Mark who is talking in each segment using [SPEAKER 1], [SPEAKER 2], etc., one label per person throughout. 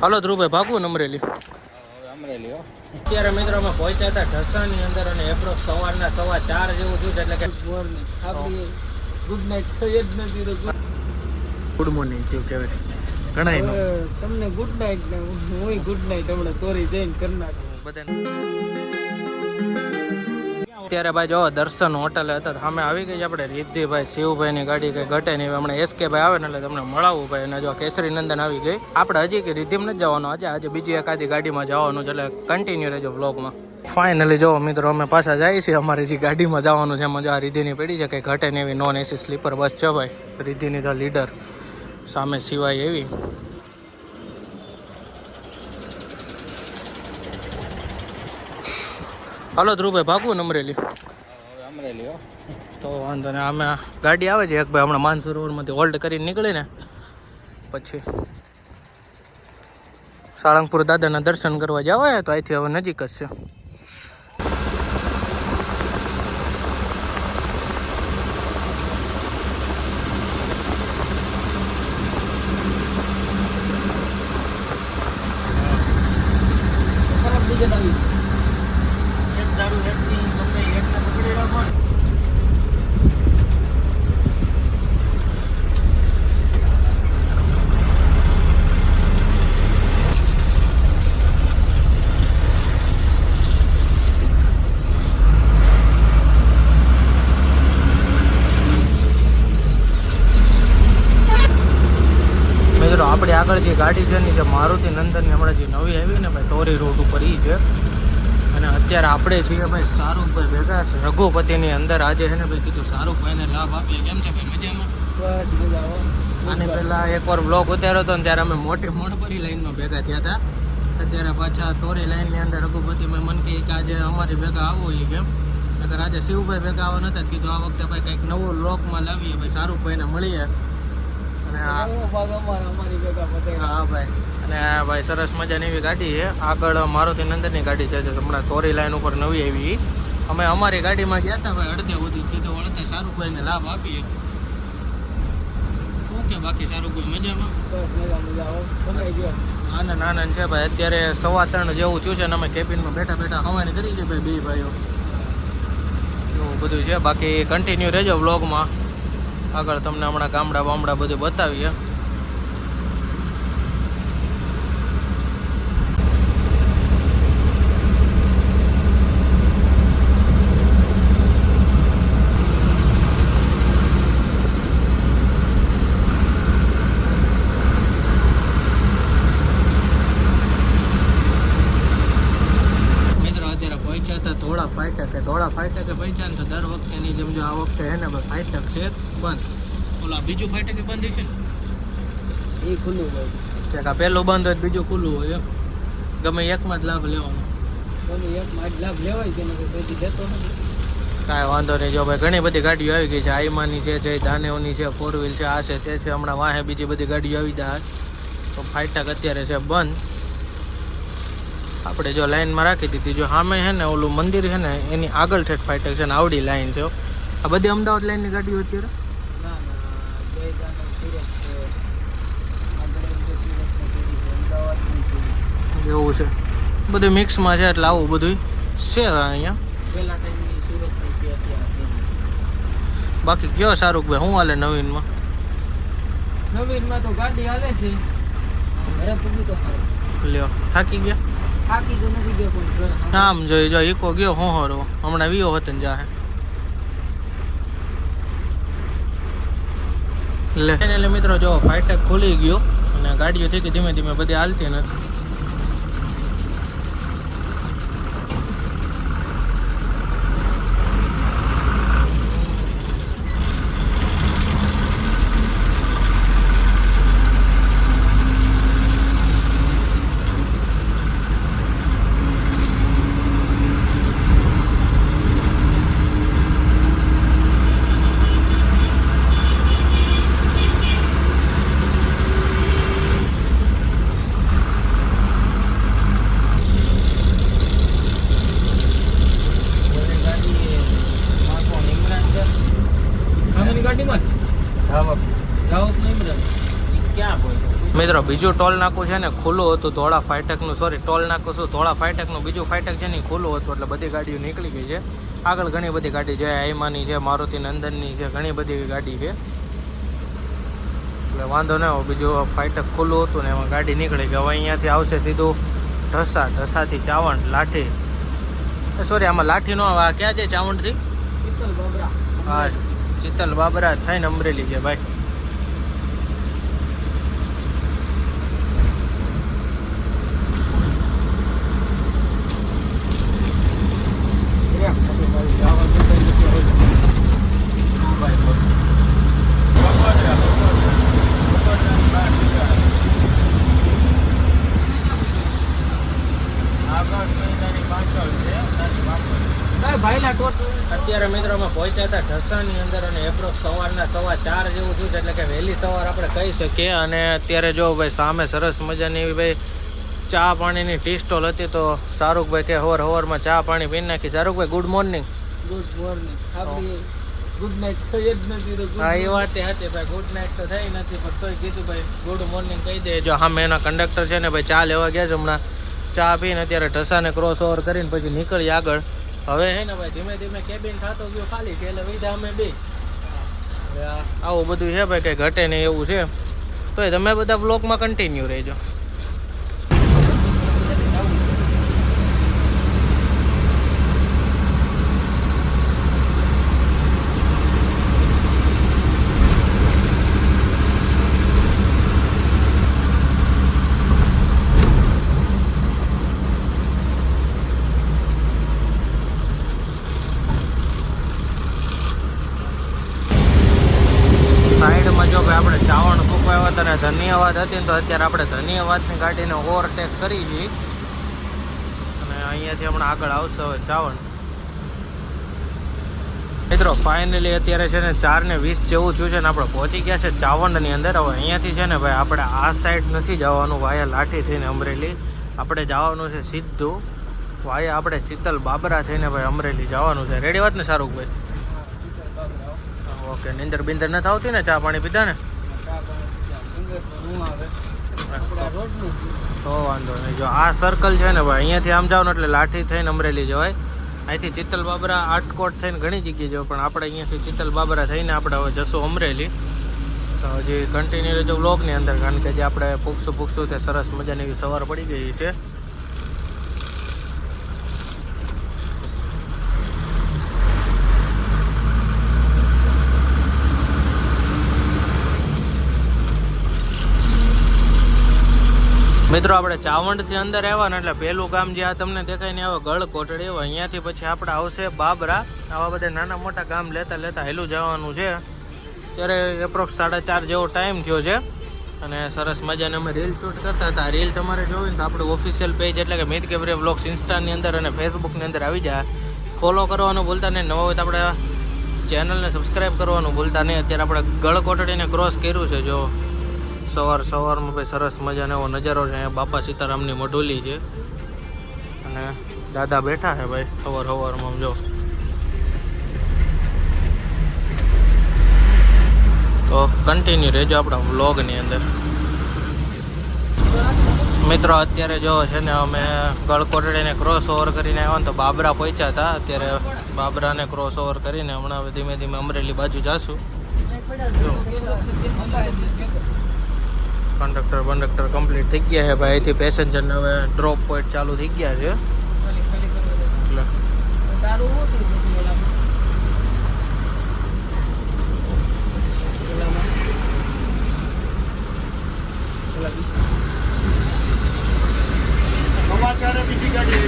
[SPEAKER 1] હાલો ધ્રુવભાઈ ભાગવું અમરેલી.
[SPEAKER 2] અમરેલી હો.
[SPEAKER 1] અત્યારે મિત્રો અમે પહોંચ્યા હતા ઢસાની અંદર અને એપ્રોક્સ સવારના 4:15 જેવું થયું છે. એટલે કે
[SPEAKER 2] આપણી ગુડ નાઇટ થઈ જ નથી તો
[SPEAKER 1] ગુડ મોર્નિંગ થયું કહેવાય ઘણા
[SPEAKER 2] તમને ગુડ નાઇટ ને હું ગુડ નાઇટ હમણાં તોરી જઈને કરી નાખું
[SPEAKER 1] બધાને. અત્યારે ભાઈ જો દર્શન હોટલે હતા સામે આવી ગઈ આપણે રિદ્ધિભાઈ શિવભાઈની ગાડી કઈ ઘટે નહીં. હમણાં SK ભાઈ આવે ને એટલે તમને મળાવું ભાઈ. અને જો કેસરી નંદન આવી ગઈ. આપણે હજી કે રિદ્ધિમ નથી જવાનું આજે બીજી એકાદી ગાડીમાં જવાનું છે. એટલે કન્ટિન્યુ રહેજો વ્લોગમાં. ફાઇનલી જો મિત્રો અમે પાછા જઈએ છીએ. અમારે જે ગાડીમાં જવાનું છે એમાં જો આ રિદ્ધિની પડી છે કંઈ ઘટે નહીં એવી નોન AC સ્લીપર બસ છે ભાઈ. રિદ્ધિની તો લીડર સામે સિવાય એવી. હાલો ધ્રુવભાઈ ભાગવું ને અમરેલી.
[SPEAKER 2] અમરેલી હો.
[SPEAKER 1] તો વાંધો ને અમે ગાડી આવે છે એક ભાઈ હમણાં માનસરોવરમાંથી હોલ્ડ કરીને નીકળી ને પછી સાળંગપુર દાદાના દર્શન કરવા જવાય તો અહીંથી હવે નજીક જ છે. આપણી આગળ જે ગાડી છે ને જે મારુતિ નંદનની હમણાં જે નવી આવી ને ભાઈ તોરી રોડ ઉપર એ છે. અને અત્યારે આપણે છીએ ભાઈ શાહરૂખભાઈ ભેગા રઘુપતિની અંદર. આજે છે ને ભાઈ કીધું શાહરૂખભાઈને લાભ આપીએ. કેમ છે ભાઈ મજામાં? આને પહેલાં એકવાર બ્લોગ ઉતાર્યો હતો ને ત્યારે અમે મોટી મોણપરી લાઈનમાં ભેગા થયા હતા. અત્યારે પાછા તોરી લાઈનની અંદર રઘુપતિમાં મન કહે કે આજે અમારી ભેગા આવો એ કેમ નકર આજે શિવભાઈ ભેગા આવવા નતા. કીધું આ વખતે ભાઈ કંઈક નવો બ્લોગમાં લાવીએ ભાઈ શાહરૂખભાઈને મળીએ. હા ભાઈ. અને ભાઈ સરસ મજાની એવી ગાડી છે. આગળ મારુતિ નંદનની ગાડી છે જે હમણાં તોરી લાઈન ઉપર નવી આવી. અમે અમારી ગાડીમાં ગયા હતા ભાઈ અડધે સુધી. કીધું અડધે શાહરૂખભાઈને લાભ આપીએ. ઓકે બાકી શાહરૂખભાઈ મજામાં? આનંદ આનંદ છે ભાઈ. અત્યારે 3:15 જેવું થયું છે ને અમે કેબિનમાં બેઠા બેઠા હવાની કરી છે ભાઈ બે ભાઈઓ. એવું બધું છે. બાકી કન્ટિન્યુ રહેજો વ્લોગમાં. આગળ તમને હમણાં ગામડા બામડા બધું બતાવીએ. ધોળા ફાટકે પહોંચ્યા ને તો દર વખતેની જેમ જો આ વખતે હે ને ફાટક છે બંધ. ઓલા બીજું ફાટકે બંધ છે ને
[SPEAKER 2] એ ખુલ્લું હોય
[SPEAKER 1] છે. આ પહેલું બંધ હોય બીજું ખુલ્લું હોય એમ. ગમે એકમાં જ લાભ લેવાનો.
[SPEAKER 2] ગમે એકમાં જ લાભ લેવાય કે નથી દેતો નથી.
[SPEAKER 1] કાંઈ વાંધો નહીં. જો ભાઈ ઘણી બધી ગાડીઓ આવી ગઈ છે. આઈમાની છે જય દાનેવની છે 4 વ્હીલ છે આ છે તે છે. હમણાં વાહે બીજી બધી ગાડીઓ આવી જાય તો ફાટક અત્યારે છે બંધ. આપણે જો લાઈનમાં રાખી દીધી. જો સામે છે ને ઓલું મંદિર છે ને એની આગળ ઠેઠ ફાટક છે ને આવડી લાઈન છે. આ બધી અમદાવાદ લાઈનની ગાડીઓ અત્યારે એવું છે. બધું મિક્સમાં છે એટલે આવું બધું છે અહીંયા. બાકી કયો શાહરૂખભાઈ શું હાલે નવીનમાં?
[SPEAKER 2] નવીનમાં તો ગાડી હાલે છે. ઘરે પૂગી તો
[SPEAKER 1] લ્યો થાકી ગયા?
[SPEAKER 2] થાકી તો નથી ગયો પણ
[SPEAKER 1] આમ જોઈ જો ઈકો ગયો હોહરો હમણાં વિયો વતન જાહે. એટલે મિત્રો જો ફાટક ખુલી ગયો અને ગાડીઓ થઈ ગઈ ધીમે ધીમે બધી હાલતી નથી. બીજું ટોલ નાકું છે ને ખુલ્લું હતું ધોળા ફાટકનું, સોરી ટોલ નાકું શું ધોળા ફાટકનું બીજું ફાટક છે ને એ ખુલ્લું હતું એટલે બધી ગાડીઓ નીકળી ગઈ છે. આગળ ઘણી બધી ગાડી છે, આઈમાની છે, મારુતિ નંદનની છે, ઘણી બધી ગાડી છે એટલે વાંધો ન આવ્યો. બીજું ફાટક ખુલ્લું હતું ને એમાં ગાડી નીકળી ગઈ. હવે અહીંયાથી આવશે સીધું ઢસા, ઢસાથી ચાવંડ, લાઠી, સોરી આમાં લાઠી નો આવે, આ ક્યાં છે ચાવંડથી?
[SPEAKER 2] ચિત્તલ બાબરા.
[SPEAKER 1] હા ચિત્તલ બાબરા થઈને અમરેલી છે ભાઈ. અત્યારે મિત્રો અમે પહોંચ્યા હતા ઢસાની અંદર અને એપ્રોક્સ સવારના 4:15 જેવું થયું છે એટલે કે વહેલી સવાર આપણે કહી શકીએ. અને અત્યારે જો ભાઈ સામે સરસ મજાની એવી ભાઈ ચા પાણીની ટી સ્ટોલ હતી તો શાહરૂખભાઈ કે હવારમાં ચા પાણી પી નાખી. શાહરૂખભાઈ ગુડ મોર્નિંગ.
[SPEAKER 2] Good morning. આપણી ગુડ નાઇટ થઈ જ નથી તો
[SPEAKER 1] હા એ વાત સાચી ભાઈ, ગુડ નાઇટ તો થઈ નથી પણ તોય કીધું ભાઈ ગુડ મોર્નિંગ કહી દે. જો સામે એના કંડક્ટર છે ને ભાઈ ચા લેવા ગયા છે હમણાં, ચા પીને અત્યારે ઢસાને ક્રોસ ઓવર કરીને પછી નીકળી આગળ. હવે હે ને ભાઈ ધીમે ધીમે કેબિન થતો ગયો ખાલી છે એટલે વીધા અમે બે. આવું બધું છે ભાઈ, કંઈ ઘટે નહીં એવું છે. તો તમે બધા બ્લોગમાં કન્ટિન્યુ રહેજો. સાઈડમાં જો ભાઈ આપણે ચાવણ ફૂંકાવ્યા હતા અને ધન્યવાદ હતી ને તો અત્યારે આપણે ધન્યવાદની ગાડીને ઓવરટેક કરી છે અને અહીંયાથી હમણાં આગળ આવશે હવે ચાવણ. મિત્રો ફાઇનલી અત્યારે છે ને 4:20 જેવું થયું છે ને આપણે પહોંચી ગયા છે ચાવંડની અંદર. હવે અહીંયાથી છે ને ભાઈ આપણે આ સાઈડ નથી જવાનું વાયા લાઠી થઈને અમરેલી, આપણે જવાનું છે સીધું વાયા આપણે ચિત્તલ બાબરા થઈને ભાઈ અમરેલી જવાનું છે. રેડી વાત ને શાહરૂખભાઈ? ઓકે. નિંદર બિંદર નથી આવતી ને ચા પાણી પીધા ને? તો વાંધો નહીં. જો આ સર્કલ છે ને ભાઈ અહીંયાથી આમ જાવ ને એટલે લાઠી થઈને અમરેલી જવાય. અહીંથી ચિત્તલ બાબરા આટકોટ થઈને ઘણી જગ્યાએ જવાય પણ આપણે અહીંયાથી ચિત્તલ બાબરા થઈને આપણે હવે જશું અમરેલી. તો હજી કન્ટિન્યુ રહેજો વ્લોગની અંદર કારણ કે જે આપણે પૂછશું તે સરસ મજાની એવી સવાર પડી ગઈ છે. મિત્રો આપણે ચાવંડથી અંદર આવ્યા ને એટલે પહેલું ગામ જે આ તમને દેખાય ને આવે ગળકોટડી, આવે અહીંયાથી પછી આપણે આવશે બાબરા. આવા બધા નાના મોટા ગામ લેતા લેતા હેલું જવાનું છે. ત્યારે એપ્રોક્સ 4:30 જેવો ટાઈમ થયો છે અને સરસ મજાને અમે રીલ શૂટ કરતા હતા. રીલ તમારે જોવી ને તો આપણું ઓફિશિયલ પેજ એટલે કે મિત કેબરિયા વ્લોગ્સ ઇન્સ્ટાની અંદર અને ફેસબુકની અંદર આવી જાય. ફોલો કરવાનું ભૂલતા નહીં, નવા હોય તો આપણે ચેનલને સબસ્ક્રાઈબ કરવાનું ભૂલતા નહીં. અત્યારે આપણે ગળકોટડીને ક્રોસ કર્યું છે. જો સવારમાં ભાઈ સરસ મજાનો એવો નજારો છે. અહીંયા બાપા સીતારામની મઢોલી છે અને દાદા બેઠા છે ભાઈ સવારમાં. જો તો કન્ટિન્યુ રહેજો આપણા વ્લોગની અંદર. મિત્રો અત્યારે જો છે ને અમે ગળકોટડીને ક્રોસ ઓવર કરીને આવ્યા ને તો બાબરા પહોંચ્યા હતા. અત્યારે બાબરાને ક્રોસ ઓવર કરીને હમણાં ધીમે ધીમે અમરેલી બાજુ જાશું. કંડક્ટર કમ્પ્લીટ થઈ ગયા છે ભાઈ. અહીંથી પેસેન્જરને હવે ડ્રોપ પોઈન્ટ ચાલુ થઈ ગયા છે એટલે બીજી ગાડી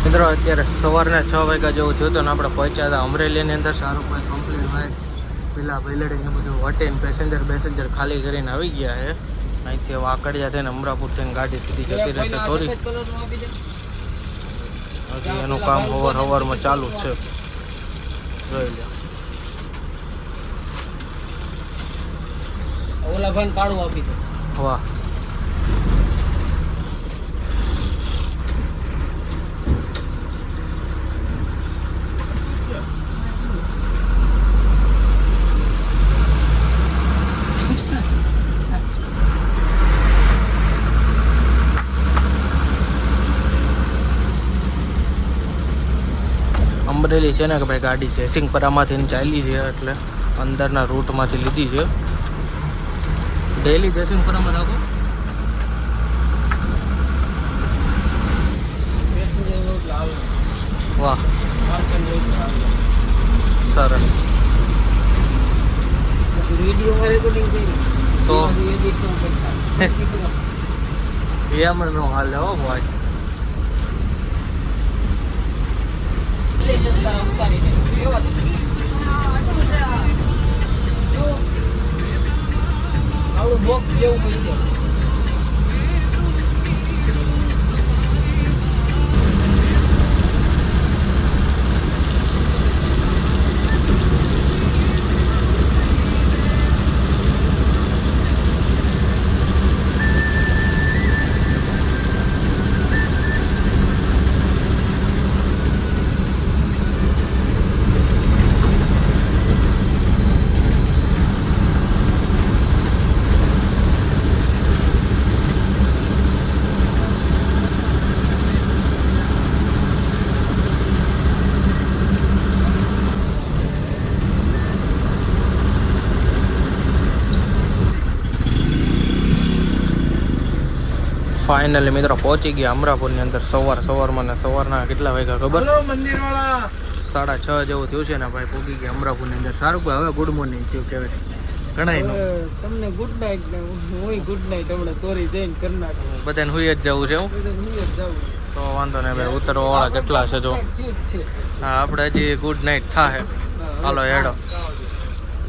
[SPEAKER 1] મિત્રો અત્યારે સવારના 6 વાગ્યા જેવું થયું હતું ને આપણે પહોંચ્યા હતા અમરેલીની અંદર. શાહરૂખભાઈ કમ્પ્લીટ ભાઈ પેલા પહેલેડીને બધું હટીને પેસેન્જર ખાલી કરીને આવી ગયા છે અહીંથી વાકડિયા થઈને અમરાપુર થઈને ગાડી સીધી જતી રહેશે તોરી. હજી એનું કામ હવારમાં ચાલુ જ છે. જોઈ લો.
[SPEAKER 2] ઓલા ભાઈ કાળું આપી દે.
[SPEAKER 1] વાહ. અમરેલી છે ને કે ભાઈ ગાડી છે સિંગપરામાંથી ચાલી છે એટલે અંદરના રૂટમાંથી લીધી છે. ડેલી જયસિંગપુરામાં આપો. વાહ સરસ. તો એમ નો હાલે હો ભાઈ.
[SPEAKER 2] આવડું બોક્સ જેવું પૈસે.
[SPEAKER 1] ફાઇનલી મિત્રો પહોંચી ગયા અમરાપુરની અંદર સવારમાં ને સવારના કેટલા વાગ્યા ખબર? 6:30 જેવું થયું છે ને ભાઈ. પહોંચી ગયા અમરાપુરની અંદર. સારું ભાઈ હવે ગુડ મોર્નિંગ થયું કહેવાય. ઘણા
[SPEAKER 2] તમને ગુડ નાઇટ ને હું ગુડ નાઇટ હમણાં તોરી જઈને કર્ણાટક
[SPEAKER 1] બધાને હુઈ જ જવું છે. હું તો વાંધો નહીં ભાઈ. ઉતરવા વાળા કેટલા છે જો. હા આપણે હજી ગુડ નાઇટ થાય. હાલો હેડો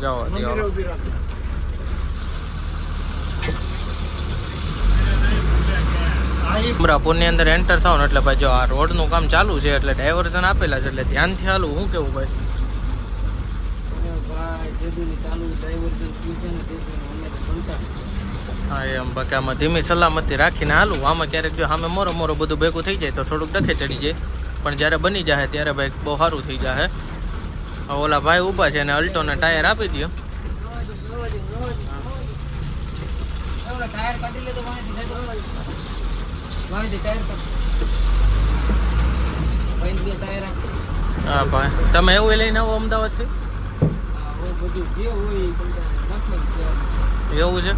[SPEAKER 1] જાઓ. અમરાપુરની અંદર એન્ટર થાવ ને એટલે ભાઈ જો આ રોડનું કામ ચાલુ છે એટલે ડાયવર્ઝન આપેલા છે એટલે ધ્યાનથી હાલું. હું કેવું ભાઈ? હા એમ બાકી આમાં ધીમી સલામતી રાખીને હાલું. આમાં ક્યારેક જો સામે મોરો બધું ભેગું થઈ જાય તો થોડુંક ડખે ચડી જાય, પણ જ્યારે બની જાય ત્યારે ભાઈ બહુ સારું થઈ જાય. ઓલા ભાઈ ઊભા છે અને અલ્ટોને ટાયર આપી દો. હા ભાઈ તમે એવું લઈને આવો અમદાવાદથી? એવું છે?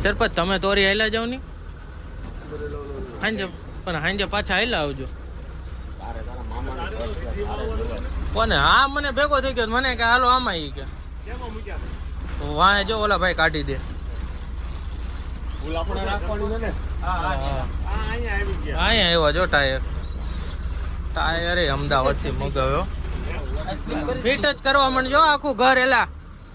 [SPEAKER 1] સરપંચ તમે તોરી હાલ્યા જાવ ની હાંજે, પણ હાંજે પાછા હાલ્યા આવજો. કોને? હા મને ભેગો થઈ ગયો મને કે હાલો આમાં ઈ કે વાંહે જો ઓલા ભાઈ કાઢી દે. અહીંયા આવ્યો જો ટાયર એ અમદાવાદ થી મગાવ્યો. ફિટ જ કરવા માંડજો આખું ઘર એલા.